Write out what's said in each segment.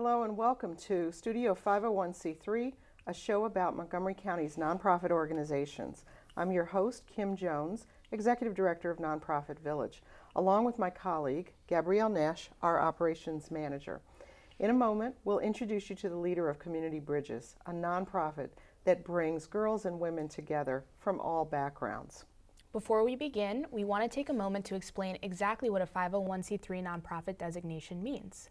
Hello and welcome to Studio 501c3, a show about Montgomery County's nonprofit organizations. I'm your host, Kim Jones, Executive Director of Nonprofit Village, along with my colleague, Gabrielle Nash, our Operations Manager. In a moment, we'll introduce you to the leader of Community Bridges, a nonprofit that brings girls and women together from all backgrounds. Before we begin, we want to take a moment to explain exactly what a 501c3 nonprofit designation means.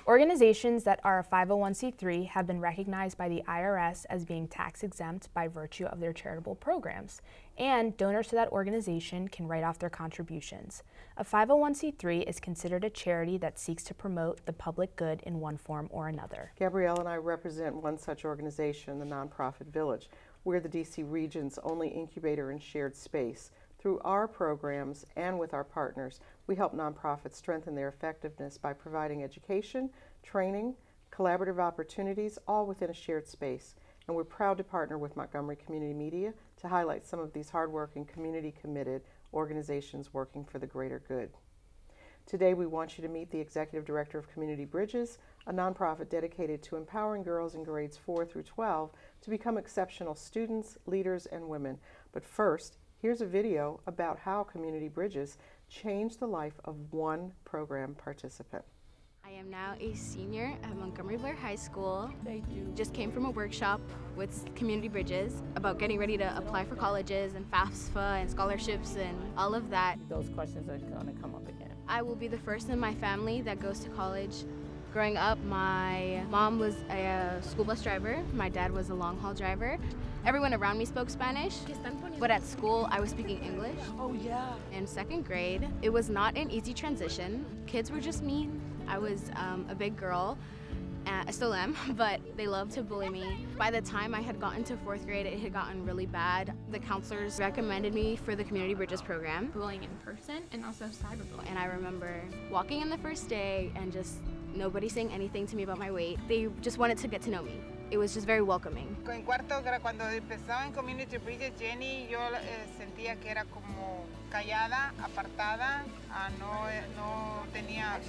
Organizations that are a 501c3 have been recognized by the IRS as being tax exempt by virtue of their charitable programs, and donors to that organization can write off their contributions. A 501c3 is considered a charity that seeks to promote the public good in one form or another. Gabrielle and I represent one such organization, the Nonprofit Village. We're the DC region's only incubator and shared space. Through our programs and with our partners, we help nonprofits strengthen their effectiveness by providing education, training, collaborative opportunities, all within a shared space. And we're proud to partner with Montgomery Community Media to highlight some of these hardworking, community-committed organizations working for the greater good. Today, we want you to meet the Executive Director of Community Bridges, a nonprofit dedicated to empowering girls in grades 4 through 12 to become exceptional students, leaders, and women. But first, here's a video about how Community Bridges changed the life of one program participant. I am now a senior at Montgomery Blair High School. Just came from a workshop with Community Bridges about getting ready to apply for colleges and FAFSA and scholarships and all of that. Those questions are going to come up again. I will be the first in my family that goes to college. Growing up, my mom was a school bus driver. My dad was a long-haul driver. Everyone around me spoke Spanish, but at school, I was speaking English. Oh, yeah. In second grade, it was not an easy transition. Kids were just mean. I was a big girl. I still am, but they loved to bully me. By the time I had gotten to fourth grade, it had gotten really bad. The counselors recommended me for the Community Bridges program. Bullying in person and also cyberbullying. And I remember walking in the first day and just nobody saying anything to me about my weight. They just wanted to get to know me. It was just very welcoming. En cuarto, cuando empezaba en Community Bridges, Jenny, yo sentía que era como callada, apartada, no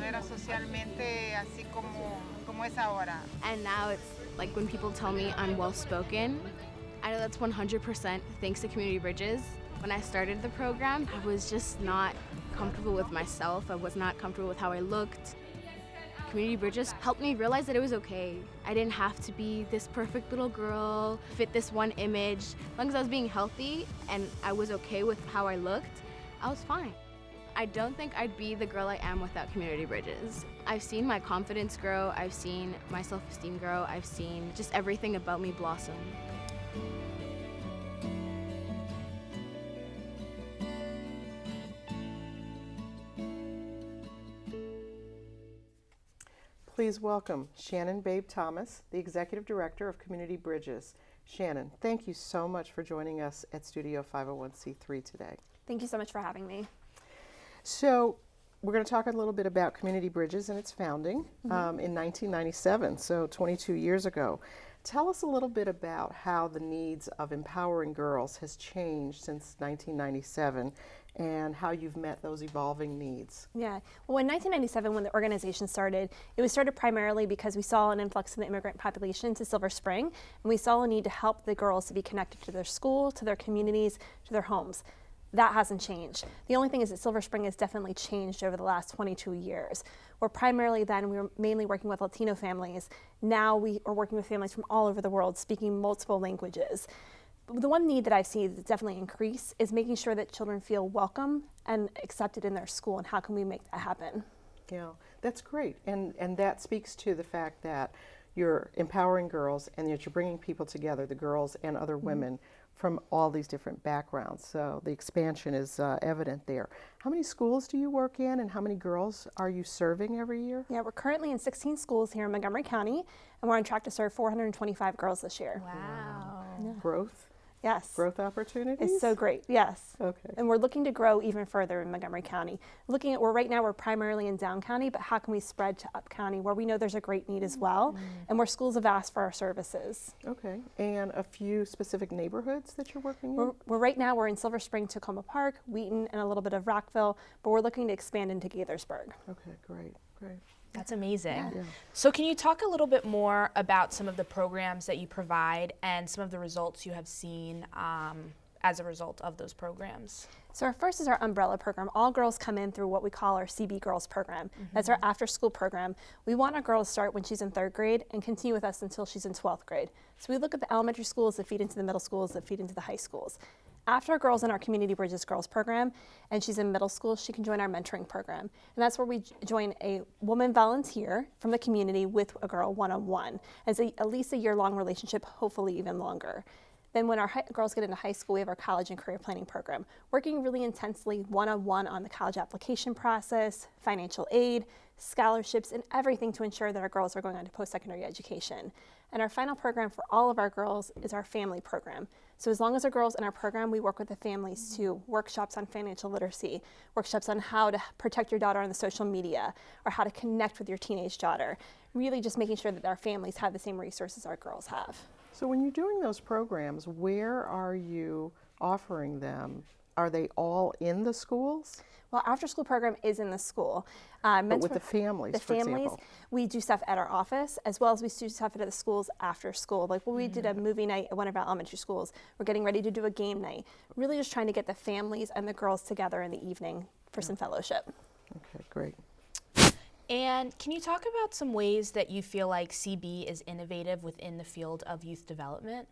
era socialmente así como es ahora. And now it's like when people tell me I'm well-spoken, I know that's 100% thanks to Community Bridges. When I started the program, I was just not comfortable with myself. I was not comfortable with how I looked. Community Bridges helped me realize that it was okay. I didn't have to be this perfect little girl, fit this one image. As long as I was being healthy and I was okay with how I looked, I was fine. I don't think I'd be the girl I am without Community Bridges. I've seen my confidence grow, I've seen my self-esteem grow, I've seen just everything about me blossom. Please welcome Shannon Babe-Thomas, the Executive Director of Community Bridges. Shannon, thank you so much for joining us at Studio 501c3 today. Thank you so much for having me. So we're going to talk a little bit about Community Bridges and its founding in 1997, so 22 years ago. Tell us a little bit about how the needs of empowering girls has changed since 1997 and how you've met those evolving needs. Yeah, well, in 1997 when the organization started, it was started primarily because we saw an influx in the immigrant population to Silver Spring, and we saw a need to help the girls to be connected to their school, to their communities, to their homes. That hasn't changed. The only thing is that Silver Spring has definitely changed over the last 22 years. Where primarily then we were mainly working with Latino families. Now we are working with families from all over the world speaking multiple languages. The one need that I've seen that's definitely increased is making sure that children feel welcome and accepted in their school, and how can we make that happen? Yeah, that's great. And that speaks to the fact that you're empowering girls and that you're bringing people together, the girls and other women from all these different backgrounds. So the expansion is evident there. How many schools do you work in and how many girls are you serving every year? Yeah, we're currently in 16 schools here in Montgomery County, and we're on track to serve 425 girls this year. Wow. Yeah. Growth? Yes. Growth opportunities? It's so great, yes. Okay. And we're looking to grow even further in Montgomery County. Right now we're primarily in Down County, but how can we spread to Up County where we know there's a great need as well, and where schools have asked for our services. Okay, and a few specific neighborhoods that you're working in? Right now we're in Silver Spring, Tacoma Park, Wheaton, and a little bit of Rockville, but we're looking to expand into Gaithersburg. Okay, great. Great. That's amazing. Yeah. So can you talk a little bit more about some of the programs that you provide and some of the results you have seen as a result of those programs? So our first is our umbrella program. All girls come in through what we call our CB Girls program. That's our after school program. We want our girl to start when she's in 3rd grade and continue with us until she's in 12th grade. So we look at the elementary schools that feed into the middle schools that feed into the high schools. After a girl's in our Community Bridges Girls program and she's in middle school, she can join our mentoring program. And that's where we join a woman volunteer from the community with a girl one-on-one. And it's at least a year-long relationship, hopefully even longer. Then when our girls get into high school, we have our college and career planning program, working really intensely one-on-one on the college application process, financial aid, scholarships, and everything to ensure that our girls are going on to post-secondary education. And our final program for all of our girls is our family program. So as long as our girls in our program, we work with the families to workshops on financial literacy, workshops on how to protect your daughter on the social media, or how to connect with your teenage daughter. Really just making sure that our families have the same resources our girls have. So when you're doing those programs, where are you offering them? Are they all in the schools? Well, after school program is in the school. But with the families, for example. We do stuff at our office as well as we do stuff at the schools after school. Like when we did a movie night at one of our elementary schools, we're getting ready to do a game night. Really just trying to get the families and the girls together in the evening for some fellowship. Okay, great. And can you talk about some ways that you feel like CB is innovative within the field of youth development?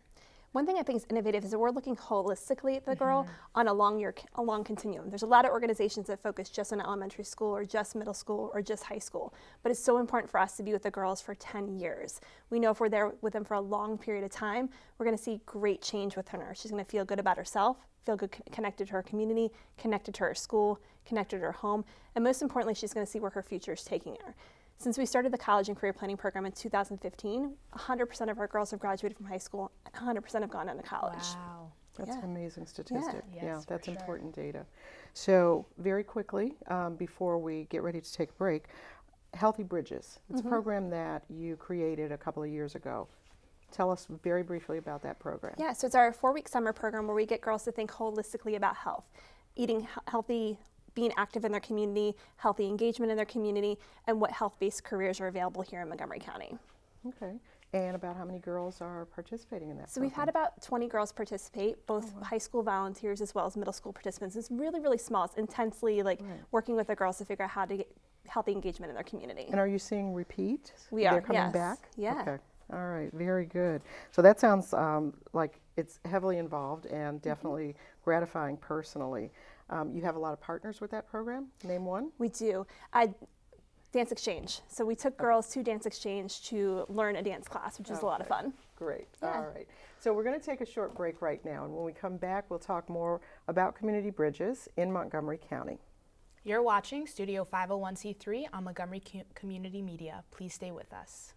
One thing I think is innovative is that we're looking holistically at the girl on a long continuum. There's a lot of organizations that focus just on elementary school or just middle school or just high school, but it's so important for us to be with the girls for 10 years. We know if we're there with them for a long period of time, we're going to see great change with her. She's going to feel good about herself, feel good connected to her community, connected to her school, connected to her home, and most importantly, she's going to see where her future is taking her. Since we started the college and career planning program in 2015, 100% of our girls have graduated from high school and 100% have gone on to college. Wow. That's an amazing statistic. Yes, Yeah, that's for sure. important data. So very quickly, before we get ready to take a break, Healthy Bridges. It's a program that you created a couple of years ago. Tell us very briefly about that program. Yeah, so it's our 4-week summer program where we get girls to think holistically about health, eating healthy, being active in their community, healthy engagement in their community, and what health-based careers are available here in Montgomery County. Okay. And about how many girls are participating in that So we've had about 20 girls participate, both high school volunteers as well as middle school participants. It's really, really small. It's intensely working with the girls to figure out how to get healthy engagement in their community. And are you seeing repeat? We are, They're coming yes. back? Yeah. Okay. All right, very good. So that sounds like it's heavily involved and definitely gratifying personally. You have a lot of partners with that program. Name one. We do. Dance exchange. So we took girls to dance exchange to learn a dance class, which is a lot of fun. Great. Yeah. All right. So we're going to take a short break right now, and when we come back, we'll talk more about community bridges in Montgomery County. You're watching Studio 501c3 on Montgomery Community Media. Please stay with us.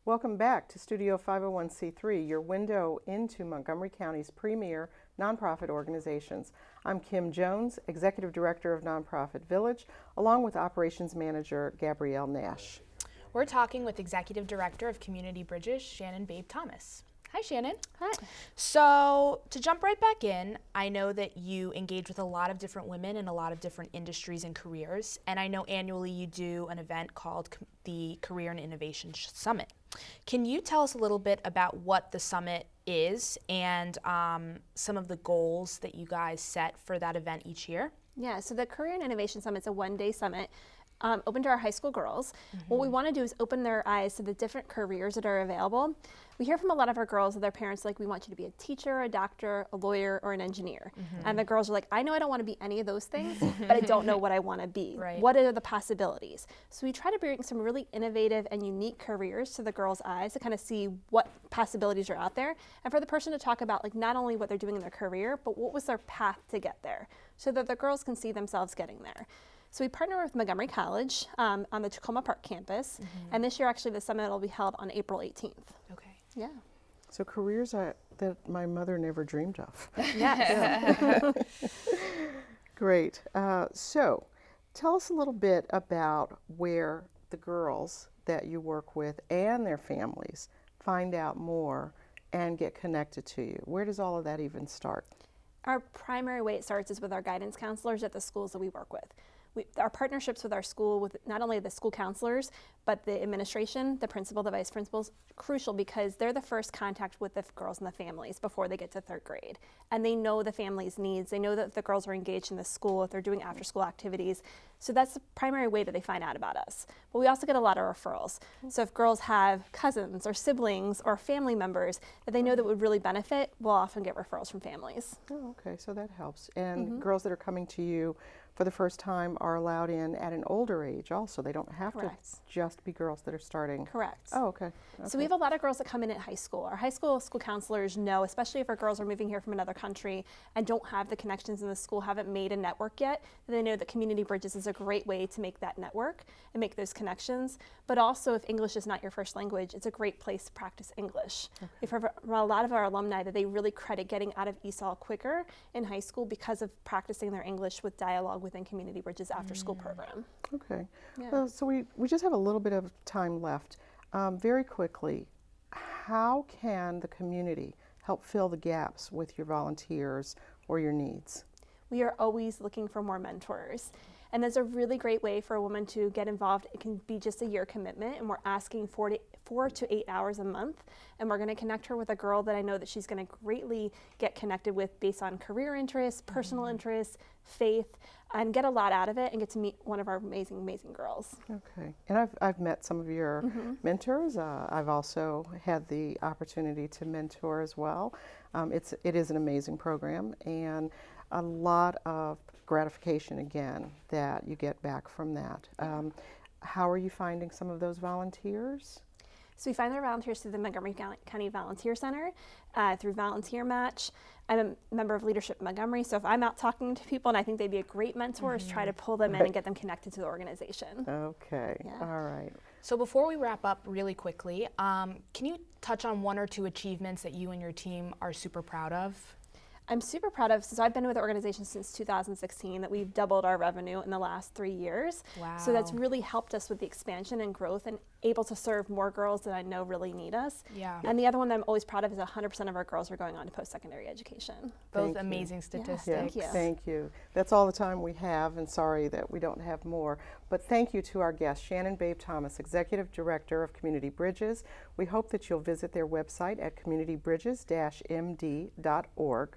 Welcome back to Studio 501c3, your window into Montgomery County's premier nonprofit organizations. I'm Kim Jones, Executive Director of Nonprofit Village, along with Operations Manager Gabrielle Nash. We're talking with Executive Director of Community Bridges, Shannon Babe-Thomas. Hi, Shannon. Hi. So to jump right back in, I know that you engage with a lot of different women in a lot of different industries and careers, and I know annually you do an event called the Career and Innovation Summit. Can you tell us a little bit about what the summit is and some of the goals that you guys set for that event each year? Yeah, so the Career and Innovation Summit is a one-day summit open to our high school girls. What we want to do is open their eyes to the different careers that are available. We hear from a lot of our girls that their parents are like, we want you to be a teacher, a doctor, a lawyer, or an engineer. And the girls are like, I know I don't want to be any of those things, but I don't know what I want to be. Right. What are the possibilities? So we try to bring some really innovative and unique careers to the girls' eyes to kind of see what possibilities are out there, and for the person to talk about like not only what they're doing in their career, but what was their path to get there, so that the girls can see themselves getting there. So we partner with Montgomery College on the Tacoma Park campus, and this year actually the summit will be held on April 18th. Okay. Yeah. So careers that my mother never dreamed of. Yes. Great. So tell us a little bit about where the girls that you work with and their families find out more and get connected to you. Where does all of that even start? Our primary way it starts is with our guidance counselors at the schools that we work with. Our partnerships with our school, with not only the school counselors, but the administration, the principal, the vice principals, crucial because they're the first contact with the girls and the families before they get to 3rd grade. And they know the family's needs. They know that the girls are engaged in the school, if they're doing after school activities. So that's the primary way that they find out about us. But we also get a lot of referrals. So if girls have cousins or siblings or family members that they know that would really benefit, we'll often get referrals from families. Oh, okay, so that helps. And girls that are coming to you for the first time are allowed in at an older age also. They don't have Correct. to just be girls that are starting. Correct. Oh, okay. So we have a lot of girls that come in at high school. Our high school counselors know, especially if our girls are moving here from another country and don't have the connections in the school, haven't made a network yet, they know that Community Bridges is a great way to make that network and make those connections. But also if English is not your first language, it's a great place to practice English. We've heard from a lot of our alumni that they really credit getting out of ESOL quicker in high school because of practicing their English with dialogue within Community Bridges after school program. Okay. Yeah. So we just have a little bit of time left. Very quickly, how can the community help fill the gaps with your volunteers or your needs? We are always looking for more mentors. And that's a really great way for a woman to get involved. It can be just a year commitment, and we're asking 4 to 8 hours a month. And we're going to connect her with a girl that I know that she's going to greatly get connected with based on career interests, personal interests, faith, and get a lot out of it and get to meet one of our amazing, amazing girls. Okay. And I've met some of your mentors. I've also had the opportunity to mentor as well. It is an amazing program and a lot of gratification again that you get back from that. How are you finding some of those volunteers? So we find our volunteers through the Montgomery County Volunteer Center, through Volunteer Match. I'm a member of Leadership Montgomery, so if I'm out talking to people and I think they'd be a great mentor, is try to pull them in and get them connected to the organization. Okay, Yeah. all right. So before we wrap up really quickly, can you touch on 1 or 2 achievements that you and your team are super proud of? I'm super proud of, so I've been with the organization since 2016, that we've doubled our revenue in the last 3 years. Wow. So that's really helped us with the expansion and growth and able to serve more girls that I know really need us. Yeah. And the other one that I'm always proud of is 100% of our girls are going on to post-secondary education. Both Thank you. amazing Yeah, statistics. thank you. Thank you. That's all the time we have, and sorry that we don't have more. But thank you to our guest, Shannon Babe-Thomas, Executive Director of Community Bridges. We hope that you'll visit their website at communitybridges-md.org.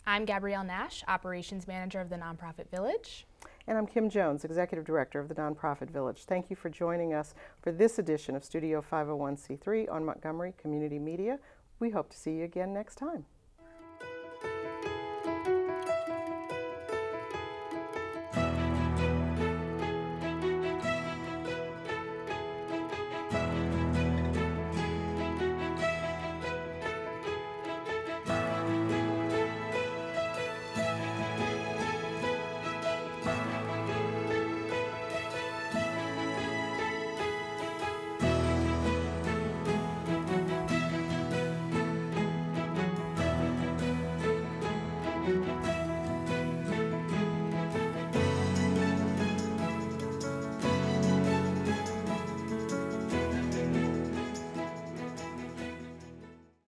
I'm Gabrielle Nash, Operations Manager of the Nonprofit Village. And I'm Kim Jones, Executive Director of the Nonprofit Village. Thank you for joining us for this edition of Studio 501c3 on Montgomery Community Media. We hope to see you again next time.